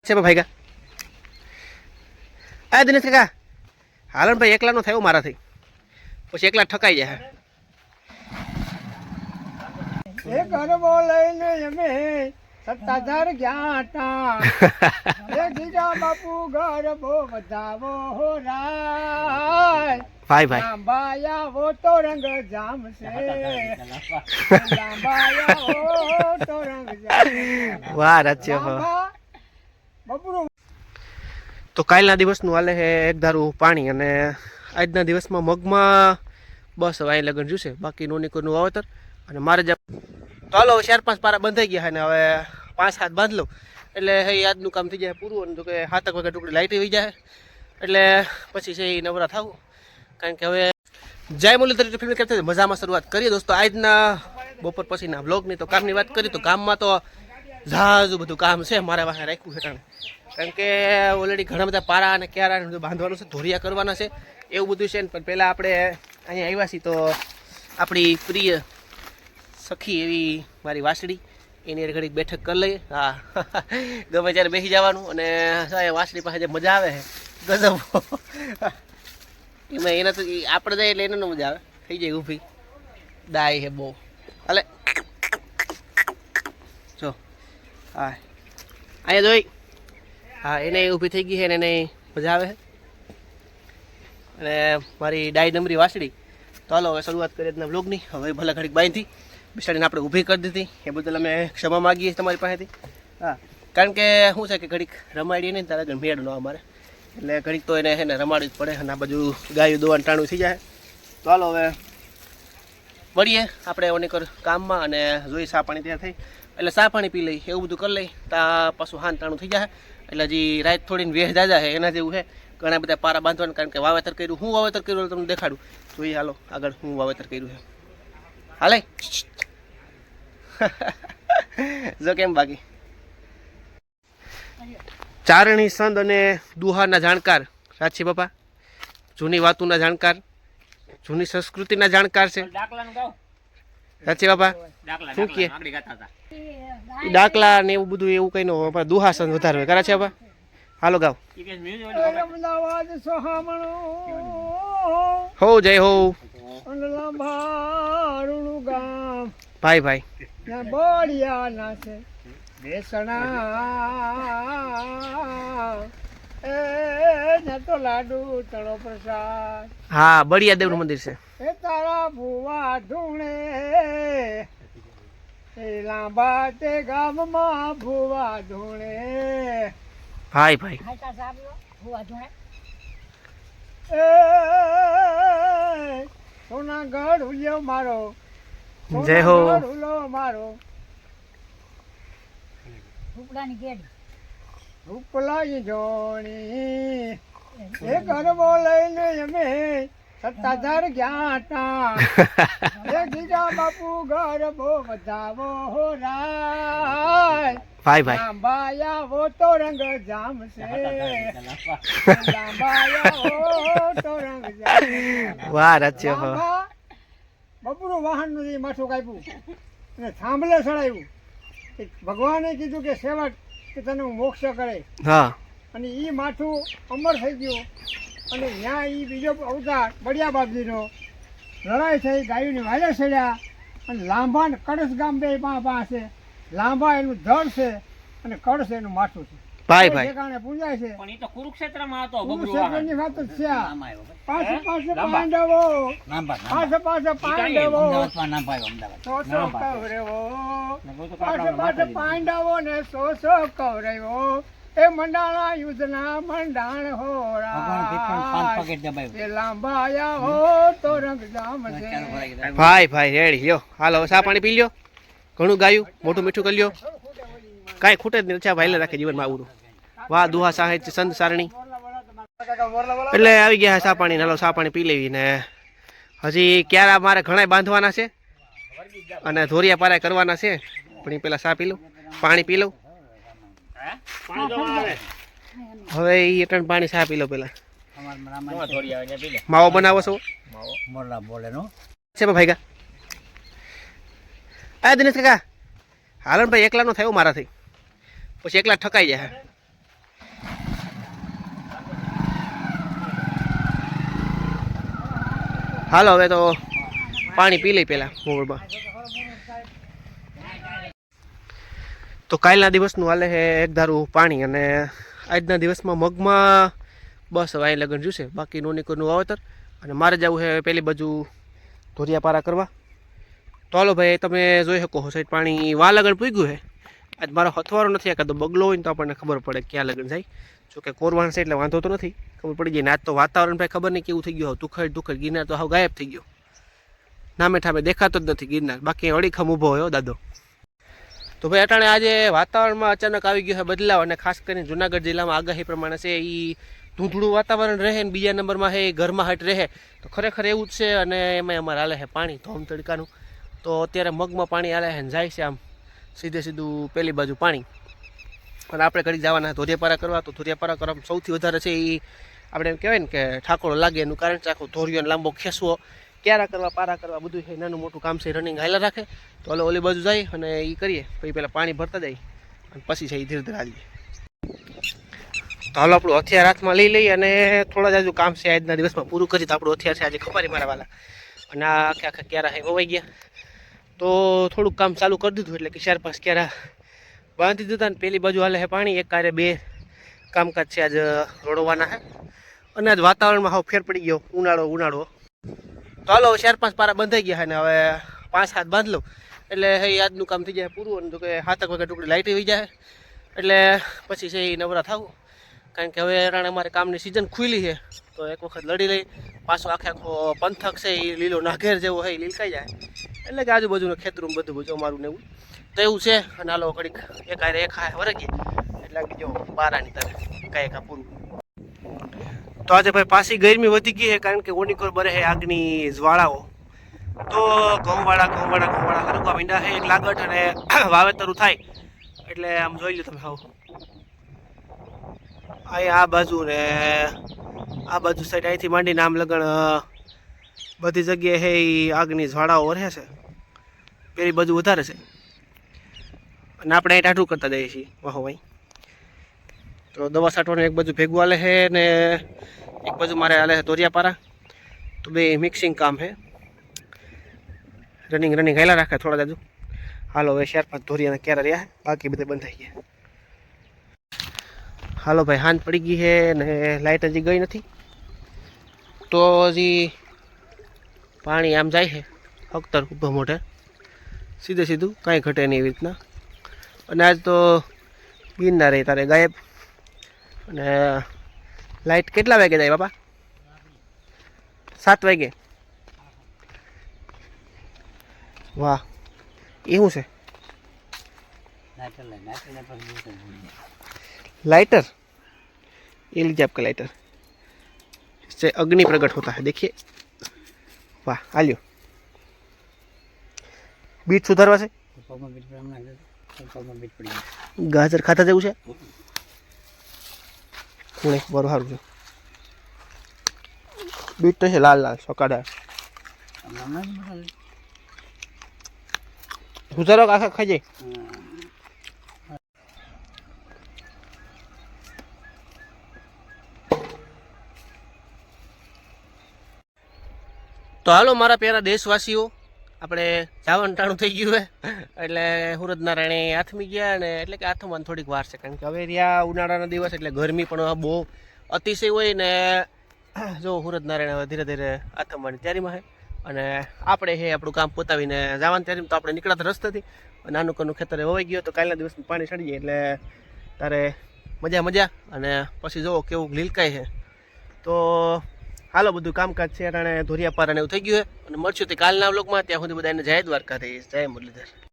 છે ભાઈ આ દિનેશ કાકા હાલણ ભાઈ એકલાનો થયો મારાથી પછી એકલા ઠકાઈ જાય એ ગરબો લઈને અમે સત્તાધાર ગયા તા એ ગીજા બાપુ ગરબો વધાવો હો રાય ભાઈ ભાઈ લાંબાયા વો તો રંગ જામશે લાંબાયા વો તો રંગ જામશે વાહ રાજ્ય બપુરો તો કાલના દિવસનું હાલે છે એક ધારું પાણી અને આજના દિવસમાં મગમાં બસ હવે અહીં લગન જોશે બાકી નોનીકોનું વાવેતર અને મારે જ તો હાલો 4-5 પારા બંધાઈ ગયા અને હવે 5-7 બાંધ લો એટલે એ આજનું કામ થઈ જાય પૂરું અને જો કે 7 વાગે ટુકડી લાઇટ આવી જાય એટલે પછી છે એ નવરા થવું કારણ કે હવે જય મુરલીધર ફિલ્મ કરતા મજામાં શરૂઆત કરીએ દોસ્તો આજના બપોર પછીના બ્લોગની તો કામની વાત કરીએ તો કામમાં તો ઝાઝું બધું કામ છે મારા વાહે રાખ્યું છે કારણ કે ઓલરેડી ઘણા બધા પારા અને ક્યારા બધું બાંધવાનું છે ધોરિયા કરવાના છે એવું બધું છે ને પણ પહેલાં આપણે અહીંયા આવ્યા છીએ તો આપણી પ્રિય સખી એવી મારી વાસળી એની ઘડીક બેઠક કરી લઈએ હા ગમે ત્યારે બેસી જવાનું અને વાસળી પાસે જે મજા આવે છે ગજબ એમાં એના તો આપણે જાય એટલે એને ન મજા આવે થઈ જાય ઊભી દાય છે બહુ હાલે જો હા અહીંયા જોઈ હા એને ઊભી થઈ ગઈ છે ને એને મજા આવે છે અને મારી ડાય નંબરી વાસળી તો હાલો હવે શરૂઆત કરીએ આજના બ્લોગની હવે ભલે ઘડીક બાંધી બિચારીને આપણે ઊભી કરી દીધી એ બદલ અમે ક્ષમા માગીએ તમારી પાસેથી હા કારણ કે શું છે કે ઘડીક રમાડીએ નહીં તારા આગળ મેળ ન અમારે એટલે ઘડીક તો એને છે ને રમાડવી જ પડે અને આ બાજુ ગાયું દોવાનું ટાણું થઈ જાય તો હાલો હવે મળીએ આપણે ઓનીકર કામમાં અને જોઈ સા પાણી ત્યાં થઈ એટલે સા પાણી પી લઈ એવું બધું કરી લઈ ત્યાં પાછું હાન ટાણું થઈ જાય એટલે હજી રાત થોડીને વેહ જાજા છે એના જેવું છે ઘણા બધા પારા બાંધવાના કારણ કે વાવેતર કર્યું હું વાવેતર કર્યું તમને દેખાડું જોઈએ હાલો આગળ હું વાવેતર કર્યું છે હાલે જો કેમ બાકી ચારણી સંત અને દુહાના જાણકાર સાચી બાપા જૂની વાતોના જાણકાર જૂની સંસ્કૃતિના જાણકાર છે સાચી બાપા શું કહે ડાકલા ને એવું બધું એવું કઈ નો દુહા સંત વધારે હોય કરે છે બાપા હાલો ગાવ અમદાવાદ સોહામણો હો જય હો લાંભારુણું ગામ ભાઈ ભાઈ ત્યાં બોડિયા નાશે બેસણા એ ને તો લાડુ તળો પ્રસાદ હા બળિયા દેવનું મંદિર છે એ તારા ભુવા ધૂણે એ લાંબા તે ગામમાં ભુવા ધૂણે ભાઈ ભાઈ એ સોના ગઢ ઉલ્યો મારો જય હો ઉલો મારો રૂપલાની જોણી એ ગરબો લઈને અમે સત્તાધાર ગયા તા એ ગીજા બાપુ ગરબો વધાવો હો રાય ભાઈ ભાઈ લાંબાયા વો તો રંગ જામશે લાંબાયા વો તો રંગ જામશે વાહ રાજ્ય બપોરું વાહન નું માથું કાપ્યું અને થાંભલે ચડાવ્યું ભગવાને કીધું કે સેવા કે તને હું મોક્ષ કરે હા અને એ માથું અમર થઈ ગયું અને ત્યાં એ બીજો અવતાર બળિયા બાપજીનો લડાઈ થઈ ગાયોની વાયર ચડ્યા અને લાંબા ને કળશ ગામ બે પાસે લાંબા એનું ધડ છે અને કળશ એનું માથું છે ભાઈ ભાઈ ઠેકાણે પૂજાય છે પણ એ તો કુરુક્ષેત્રમાં હતો કુરુક્ષેત્રની વાત જ છે પાસે પાંડવો પાસે પાંડવો પાસે પાંડવો ને સો કવરવો એ મંડાણા યુદ્ધના મંડાણ હોરા લાંબાયા હો તો રંગ જામ છે ભાઈ ભાઈ રેડી લ્યો હાલો સા પાણી પી લ્યો ઘણું ગાયું મોટું મીઠું કરી લ્યો કાંઈ ખૂટે જ નહીં ભાઈ રાખે જીવનમાં આવું વાહ દુહા સાહિત્ય સંત સારણી એટલે આવી ગયા સા પાણી હાલો સા પાણી પી લેવી ને હજી ક્યારા મારે ઘણા બાંધવાના છે અને ધોરિયા પારા કરવાના છે પણ એ પેલા સા પી લઉં પાણી પી લઉં હવે એ ત્રણ પાણી સા પી લો પેલા માવો બનાવો છો છે ભાઈ આ દિનેશ કાકા હાલણ ભાઈ એકલાનો થયો મારાથી પછી એકલા ઠકાઈ જાય હાલો હવે તો પાણી પી લઈ પહેલાં મોબાઈલમાં. તો કાલના દિવસનું હાલે છે એક ધારું પાણી અને આજના દિવસમાં મગમાં બસ હવે અહીં લગન જોશે. બાકી નોનીકોનું વાવેતર અને મારે જવું છે પેલી બાજુ ધોરિયાપારા કરવા. તો હાલો ભાઈ, તમે જોઈ શકો છો સાઈડ પાણી વા લગન પૂગ્યું છે. આજ મારો હથવારો નથી, એકાદો બગલો હોય ને તો આપણને ખબર પડે ક્યાં લગન જાય. જોકે કોરવાણ છે એટલે વાંધો તો નથી, ખબર પડી જાય ને. આજ તો વાતાવરણ ભાઈ ખબર નહીં કેવું થઈ ગયું, તુખડ ગિરનાર તો હાવ ગાયબ થઈ ગયો, નામે ઠામે દેખાતો જ નથી ગિરનાર. બાકી અડીખમ ઊભો હોય દાદો. તો ભાઈ અટાણે આજે વાતાવરણમાં અચાનક આવી ગયો છે બદલાવ, અને ખાસ કરીને જુનાગઢ જિલ્લામાં આગાહી પ્રમાણે છે એ ધૂંધળું વાતાવરણ રહે ને બીજા નંબરમાં છે એ ગરમાહટ રહે. તો ખરેખર એવું જ છે. અને એમાં અમારે હાલે છે પાણી ધોમ તડકાનું. તો અત્યારે મગમાં પાણી હાલે છે ને જાય છે આમ સીધું પેલી બાજુ પાણી. અને આપણે ઘડી જવાના ધોરિયાપારા કરવા. તો ધોરિયાપારા કરવામાં સૌથી વધારે છે એ આપણે એમ કહેવાય ને કે ઠાકોરો લાગે એનું કારણ છે આખો ધોરિયો લાંબો ખેંચવો, ક્યારા કરવા, પારા કરવા, બધું છે નાનું મોટું કામ છે. રનિંગ હાઈલા રાખે તો ઓલી બાજુ જાય અને એ કરીએ, પછી પહેલાં પાણી ભરતા જાય અને પછી છે એ ધીરે ધીરે હાલીએ. તો હાલો આપણું હથિયાર હાથમાં લઈ લઈએ અને થોડા જ હજુ કામ છે આજના દિવસમાં પૂરું કરી. તો આપણું હથિયાર છે આજે ખપારી મારા વાલા, અને આ આખા ક્યારા છે વવાઈ ગયા. તો થોડુંક કામ ચાલુ કરી દીધું, એટલે કે 4-5 ક્યારા બાંધી દીધા. ને પેલી બાજુ હાલે છે પાણી, એક કારે 2 કામકાજ છે આજ રોડવાના છે. અને આજ વાતાવરણમાં હાવ ફેર પડી ગયો, ઉનાળો. તો હાલો 4-5 પારા બંધાઈ ગયા છે ને હવે 5-7 બાંધ લઉં એટલે આજનું કામ થઈ જાય પૂરું. અને જો કે 7 વાગે ટુકડી લાઇટ આવી જાય એટલે પછી છે એ નવરા થવું. કારણ કે હવે અટાણે અમારે કામની સિઝન ખુલ્લી છે, તો એક વખત લડી લઈ પાછો આખો પંથક છે એ લીલો નાઘેર જેવો છે એ લીલકાઈ જાય. એટલે કે આજુબાજુનું ખેતરું બધું અમારું ને એવું તો એવું છે. અને હાલો ઘડીક એક હાય વરગી એટલે બીજો પારાની તરે એકા પૂરું. તો આજે ભાઈ પાછી ગરમી વધી ગઈ છે, કારણ કે ઓનિકોર બરે છે આગની જ્વાળાઓ. તો ઘઉંવાળા હરગવા મીંડા છે એક લાગટ, અને વાવેતરું થાય એટલે આમ જોઈ લો તમે. હાવ અહીંયા આ બાજુ સાઈડ અહીંથી માંડીને આમ લગણ બધી જગ્યાએ છે એ આગની જ્વાળાઓ રહે છે. પેલી બાજુ વધારે છે અને આપણે અહીં ટાઢું કરતા જઈએ છીએ વાહો ભાઈ. તો દવા છાંટવાનું એક બાજુ ભેગું હાલે છે ને એક બાજુ મારે હાલે છે ધોરિયાપારા. તો બે મિક્સિંગ કામ છે, રનિંગ હાઈલા રાખે થોડા દાદુ. હાલો હવે 4-5 ધોરિયાના ક્યારે રહ્યા, બાકી બધે બંધ થઈ ગયા. હાલો ભાઈ, હાંજ પડી ગઈ છે ને લાઇટ હજી ગઈ નથી. તો હજી પાણી આમ જાય છે અખ્તર ઊભા મોઢે સીધું કાંઈ ઘટે નહીં એવી રીતના. અને આજ તો ગિરનાર રહી તારે ગાયબ. અને લાઇટ કેટલા વાગે જાય બાપા? 7 વાગે. વાહ, એવું છે लाइटर? ये लीजिए आपका लाइटर, इससे अग्नि प्रकट होता है, देखिए. वाह, आलियो बीट सुधारवा से गाजर खाता जेवू છે કોણે બરો હારું છે. બીટ તો છે લાલ સકાડા સુધારો આખા ખાઈ જાય. તો હાલો મારા પ્યારા દેશવાસીઓ, આપણે જવાનું ટાણું થઈ ગયું છે એટલે સુરજનારાયણ આથમી ગયા. ને એટલે કે આથમવાની થોડીક વાર છે, કારણ કે હવે રહ્યા ઉનાળાના દિવસ એટલે ગરમી પણ બહુ અતિશય હોય. ને જો સુરજનારાયણ હવે ધીરે ધીરે આથમવાની તૈયારીમાં છે. અને આપણે છે આપણું કામ પતાવીને જવાની તૈયારી. તો આપણે નીકળ્યા રસ્તેથી નાનું કનું ખેતરે વવાઈ ગયો. તો કાલના દિવસનું પાણી ચડી જાય એટલે તારે મજા. અને પછી જુઓ કેવું લીલકાય છે. તો હાલો બધું કામકાજ છે અટાણે ધોરિયાપારા ને એવું થઈ ગયું છે. અને મળશું તે કાલના વ્લોગમાં. ત્યાં સુધી બધાને જય દ્વારકાધીશ, જય મુરલીધર.